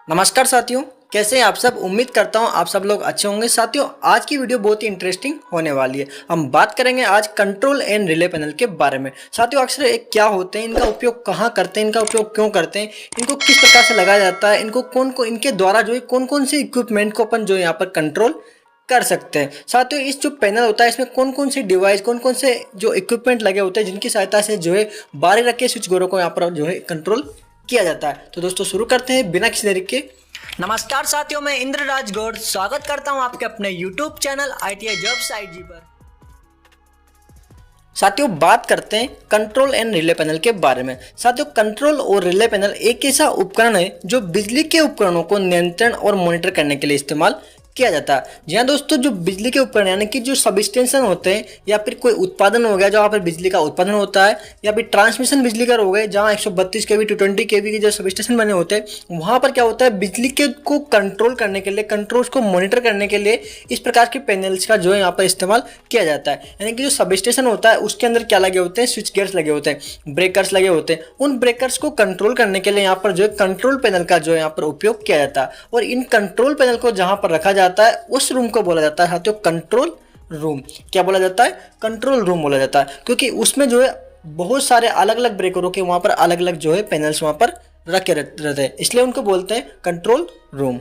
नमस्कार साथियों, कैसे हैं आप सब। उम्मीद करता हूं आप सब लोग अच्छे होंगे। साथियों, आज की वीडियो बहुत ही इंटरेस्टिंग होने वाली है। हम बात करेंगे आज कंट्रोल एंड रिले पैनल के बारे में। साथियों, अक्सर एक क्या होते हैं, इनका उपयोग कहां करते हैं, इनका उपयोग क्यों करते हैं, इनको किस प्रकार से लगाया जाता है, इनको इनके द्वारा जो है कौन कौन से इक्विपमेंट को अपन जो यहाँ पर कंट्रोल कर सकते हैं। साथियों, इस जो पैनल होता है इसमें कौन कौन से डिवाइस, कौन कौन से जो इक्विपमेंट लगे होते हैं जिनकी सहायता से जो है बाहर रखे स्विच बोर्ड को यहाँ पर जो है कंट्रोल किया जाता है। तो दोस्तों शुरू करते हैं बिना किसी देरी के। नमस्कार साथियों, मैं इंद्रराज गौड़ स्वागत करता हूं आपके अपने YouTube channel ITI jobs IG पर। साथियों, बात करते हैं कंट्रोल एंड रिले पैनल के बारे में। साथियों, कंट्रोल और रिले पैनल एक ऐसा उपकरण है जो बिजली के उपकरणों को नियंत्रण और मॉनिटर करने के लिए इस्तेमाल किया जाता है। जी हाँ दोस्तों, जो बिजली के उपकरण यानी कि जो सब स्टेशन होते हैं या फिर कोई उत्पादन हो गया जहाँ पर बिजली का उत्पादन होता है, या फिर ट्रांसमिशन बिजली का हो गए जहाँ 132 kV 220 kV के जो सब स्टेशन बने होते हैं, वहाँ पर क्या होता है बिजली के को कंट्रोल करने के लिए, कंट्रोल्स को मॉनिटर करने के लिए इस प्रकार के पैनल्स का जो है यहाँ पर इस्तेमाल किया जाता है। यानी कि जो सब स्टेशन होता है उसके अंदर क्या लगे होते हैं, स्विच गियर्स लगे होते हैं, ब्रेकर्स लगे होते हैं। उन ब्रेकर्स को कंट्रोल करने के लिए यहाँ पर जो है कंट्रोल पैनल का जो है यहाँ पर उपयोग किया जाता है। और इन कंट्रोल पैनल को जहाँ पर रखा जाता है उस रूम को बोला जाता है साथियों कंट्रोल रूम। क्या बोला जाता है? कंट्रोल रूम बोला जाता है, क्योंकि उसमें जो है बहुत सारे अलग अलग ब्रेकरों के वहाँ पर अलग अलग जो है पैनल्स वहाँ पर रखे रहते हैं, इसलिए उनको बोलते हैं कंट्रोल रूम।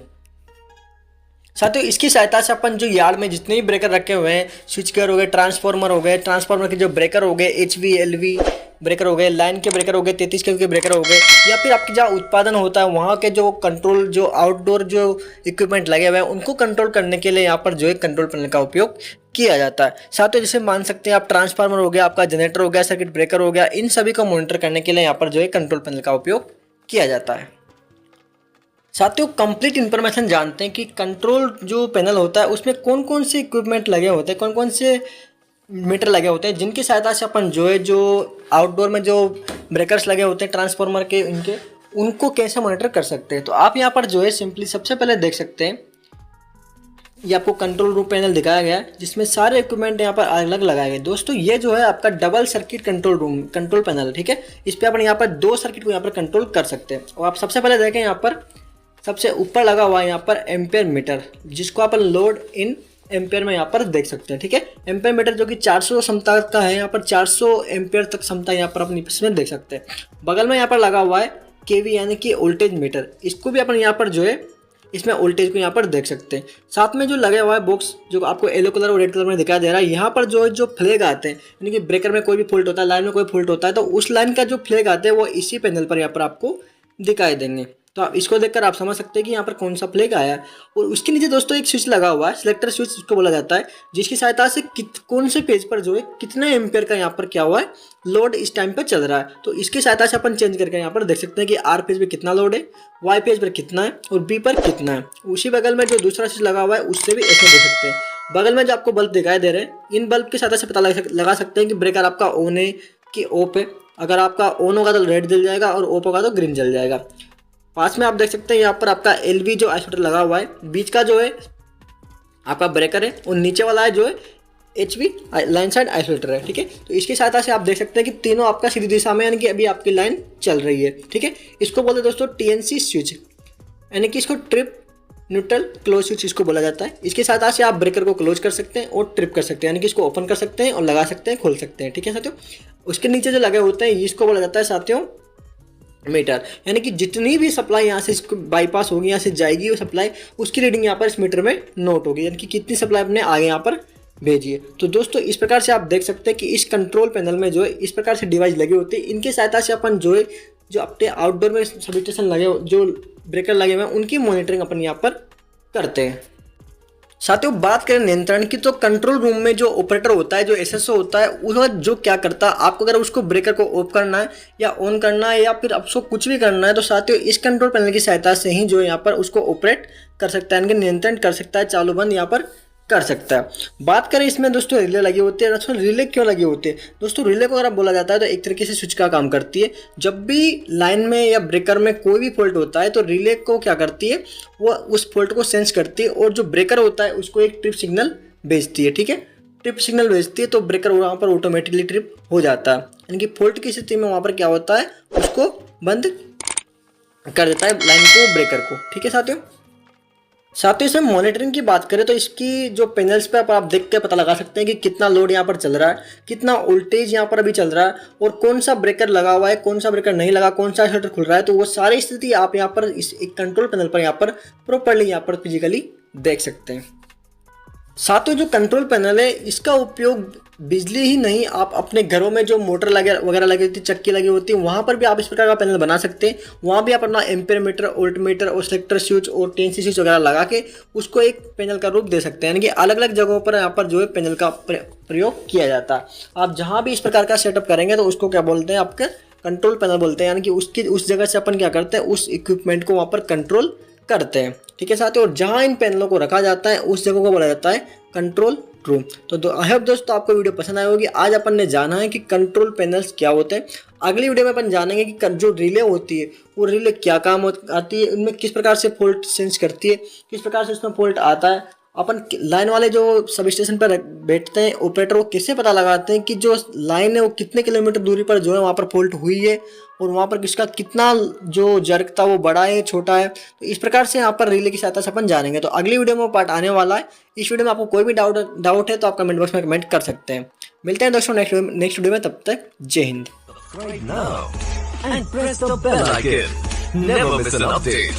साथियों, इसकी सहायता से अपन जो यार्ड में जितने भी ब्रेकर रखे हुए हैं, स्विच गियर हो गए, ट्रांसफार्मर हो गए, ट्रांसफार्मर के जो ब्रेकर हो गए, HV LV ब्रेकर हो गए, लाइन के ब्रेकर हो गए, 33 kV के ब्रेकर हो गए, या फिर आपके जहाँ उत्पादन होता है वहाँ के जो कंट्रोल, जो आउटडोर जो इक्विपमेंट लगे हुए हैं उनको कंट्रोल करने के लिए यहाँ पर जो है कंट्रोल पैनल का उपयोग किया जाता है। साथियों, जैसे मान सकते हैं आप ट्रांसफार्मर हो गया, आपका जनरेटर हो गया, सर्किट ब्रेकर हो गया, इन सभी को मॉनिटर करने के लिए यहाँ पर जो है कंट्रोल पैनल का उपयोग किया जाता है। साथियों, कंप्लीट इन्फॉर्मेशन जानते हैं कि कंट्रोल जो पैनल होता है उसमें कौन कौन से इक्विपमेंट लगे होते हैं, कौन कौन से मीटर लगे होते हैं जिनकी सहायता से अपन जो है जो आउटडोर में जो ब्रेकर्स लगे होते हैं ट्रांसफार्मर के, इनके उनको कैसे मॉनिटर कर सकते हैं। तो आप यहाँ पर जो है सिंपली सबसे पहले देख सकते हैं, ये आपको कंट्रोल रूम पैनल दिखाया गया है जिसमें सारे इक्विपमेंट यहाँ पर अलग अलग लगाए गए। दोस्तों, ये जो है आपका double circuit control room control panel है, ठीक है। इस पर अपन यहाँ पर 2 सर्किट को यहाँ पर कंट्रोल कर सकते हैं। और आप सबसे पहले देखें, यहाँ पर सबसे ऊपर लगा हुआ है यहाँ पर एम्पेयर मीटर, जिसको अपन लोड इन एम्पेयर में यहाँ पर देख सकते हैं, ठीक है। एम्पेयर मीटर जो कि 400 क्षमता का है, यहाँ पर 400 एम्पेयर तक क्षमता यहाँ पर अपनी इसमें देख सकते हैं। बगल में यहाँ पर लगा हुआ है केवी यानी कि वोल्टेज मीटर, इसको भी अपन यहाँ पर जो है इसमें वोल्टेज को यहाँ पर देख सकते हैं। साथ में जो लगा हुआ है बॉक्स जो आपको येलो कलर और रेड कलर में दिखाई दे रहा है, यहाँ पर जो है जो फ्लैग आते हैं, यानी कि ब्रेकर में कोई भी फॉल्ट होता है, लाइन में कोई फॉल्ट होता है, तो उस लाइन का जो फ्लैग आते हैं वो इसी पैनल पर यहाँ पर आपको दिखाई देंगे। तो आप इसको देखकर आप समझ सकते हैं कि यहाँ पर कौन सा फ्लैग आया है। और उसके नीचे दोस्तों एक स्विच लगा हुआ है, सिलेक्टर स्विच इसको बोला जाता है, जिसकी सहायता से कौन से पेज पर जो है कितना एम्पेयर का यहाँ पर क्या हुआ है लोड इस टाइम पर चल रहा है। तो इसकी सहायता से अपन चेंज करके यहाँ पर देख सकते हैं कि R पेज पर कितना लोड है, Y पेज पर कितना है और B पर कितना है। उसी बगल में जो दूसरा स्विच लगा हुआ है उससे भी ऐसे देख सकते हैं। बगल में जो आपको बल्ब दिखाई दे रहे हैं, इन बल्ब की सहायता से पता लगा सकते हैं कि ब्रेकर आपका ऑन है कि ऑफ है। अगर आपका ऑन होगा तो रेड जल जाएगा और ऑफ होगा तो ग्रीन जल जाएगा। पास में आप देख सकते हैं यहाँ पर आपका LV जो आइसोलेटर लगा हुआ है, बीच का जो है आपका ब्रेकर है और नीचे वाला है जो है HV लाइन साइड आइसोलेटर है, ठीक है। तो इसकी सहायता से आप देख सकते हैं कि तीनों आपका सीधी दिशा में, यानी कि अभी आपकी लाइन चल रही है, ठीक है। इसको बोलते हैं दोस्तों TNC स्विच, यानी कि इसको ट्रिप न्यूट्रल क्लोज स्विच इसको बोला जाता है। इसकी सहायता से आप ब्रेकर को क्लोज कर सकते हैं और ट्रिप कर सकते हैं, यानी कि इसको ओपन कर सकते हैं और लगा सकते हैं, खोल सकते हैं, ठीक है साथियों। उसके नीचे जो लगे होते हैं इसको बोला जाता है साथियों मीटर, यानी कि जितनी भी सप्लाई यहाँ से इसको बाईपास होगी, यहाँ से जाएगी वो सप्लाई, उसकी रीडिंग यहाँ पर इस मीटर में नोट होगी, यानी कि कितनी सप्लाई अपने आगे यहाँ पर भेजिए। तो दोस्तों, इस प्रकार से आप देख सकते हैं कि इस कंट्रोल पैनल में जो है इस प्रकार से डिवाइस लगे होते हैं। इनकी सहायता से अपन जो है जो अपने आउटडोर में सब स्टेशन लगे, जो ब्रेकर लगे हुए हैं, उनकी मॉनिटरिंग अपन यहाँ पर करते हैं। साथियों, बात करें नियंत्रण की, तो कंट्रोल रूम में जो ऑपरेटर होता है, जो SSO होता है, वह जो क्या करता है, आपको अगर उसको ब्रेकर को ऑफ करना है या ऑन करना है या फिर आपको कुछ भी करना है, तो साथियों इस कंट्रोल पैनल की सहायता से ही जो यहाँ पर उसको ऑपरेट कर सकता है, यानी नियंत्रण कर सकता है, चालू बंद यहाँ पर कर सकता है। बात करें इसमें दोस्तों रिले लगे होते हैं। दोस्तों, रिले क्यों लगे होते हैं? दोस्तों, रिले को अगर बोला जाता है तो एक तरीके से स्विच का काम करती है। जब भी लाइन में या ब्रेकर में कोई भी फॉल्ट होता है तो रिले को क्या करती है, वो उस फॉल्ट को सेंस करती है और जो ब्रेकर होता है उसको एक ट्रिप सिग्नल भेजती है, ठीक है। ट्रिप सिग्नल भेजती है तो ब्रेकर वहाँ पर ऑटोमेटिकली ट्रिप हो जाता है, यानी कि फॉल्ट की स्थिति में वहाँ पर क्या होता है, उसको बंद कर देता है लाइन को, ब्रेकर को। ठीक है साथियों इसमें मॉनिटरिंग की बात करें तो इसकी जो पैनल्स पे आप देख के पता लगा सकते हैं कि कितना लोड यहाँ पर चल रहा है, कितना वोल्टेज यहाँ पर अभी चल रहा है, और कौन सा ब्रेकर लगा हुआ है, कौन सा ब्रेकर नहीं लगा, कौन सा शटर खुल रहा है। तो वो सारी स्थिति आप यहाँ पर इस एक कंट्रोल पैनल पर यहाँ पर प्रॉपर्ली यहाँ पर फिजिकली देख सकते हैं। साथियों जो कंट्रोल पैनल है इसका उपयोग बिजली ही नहीं, आप अपने घरों में जो मोटर लगे वगैरह लगी होती है, चक्की लगी होती है, वहाँ पर भी आप इस प्रकार का पैनल बना सकते हैं। वहाँ भी आप अपना एम्पेयर मीटर, वोल्ट मीटर और सेलेक्टर स्विच और टेंसी स्विच वगैरह लगा के उसको एक पैनल का रूप दे सकते हैं। यानी कि अलग अलग जगहों पर यहाँ पर जो है पैनल का प्रयोग किया जाता है। आप जहाँ भी इस प्रकार का सेटअप करेंगे तो उसको क्या बोलते हैं, आपके कंट्रोल पैनल बोलते हैं। यानी कि उसकी उस जगह से अपन क्या करते हैं, उस इक्विपमेंट को वहाँ पर कंट्रोल करते हैं। ठीक है साथियों, और जहां इन पैनलों को रखा जाता है उस जगह को बोला जाता है कंट्रोल रूम। तो आई होप दोस्तों आपको वीडियो पसंद आई होगी। आज अपन ने जाना है कि कंट्रोल पैनल्स क्या होते हैं। अगली वीडियो में अपन जानेंगे कि जो रिले होती है वो रिले क्या काम आती है, उनमें किस प्रकार से फॉल्ट सेंस करती है, किस प्रकार से उसमें फॉल्ट आता है। अपन लाइन वाले जो सब स्टेशन पर बैठते हैं ऑपरेटर, वो किससे पता लगाते हैं कि जो लाइन है वो कितने किलोमीटर दूरी पर जो है वहाँ पर फॉल्ट हुई है, और वहाँ पर किसका कितना जो जर्क था वो बड़ा है छोटा है। तो इस प्रकार से यहाँ पर रिले की सहायता से अपन जानेंगे। तो अगली वीडियो में पार्ट आने वाला है। इस वीडियो में आपको कोई भी डाउट है तो आप कमेंट बॉक्स में कमेंट कर सकते हैं। मिलते हैं दोस्तों नेक्स्ट वीडियो में, तब तक जय Hind. Right now and press the bell icon. Never miss an update.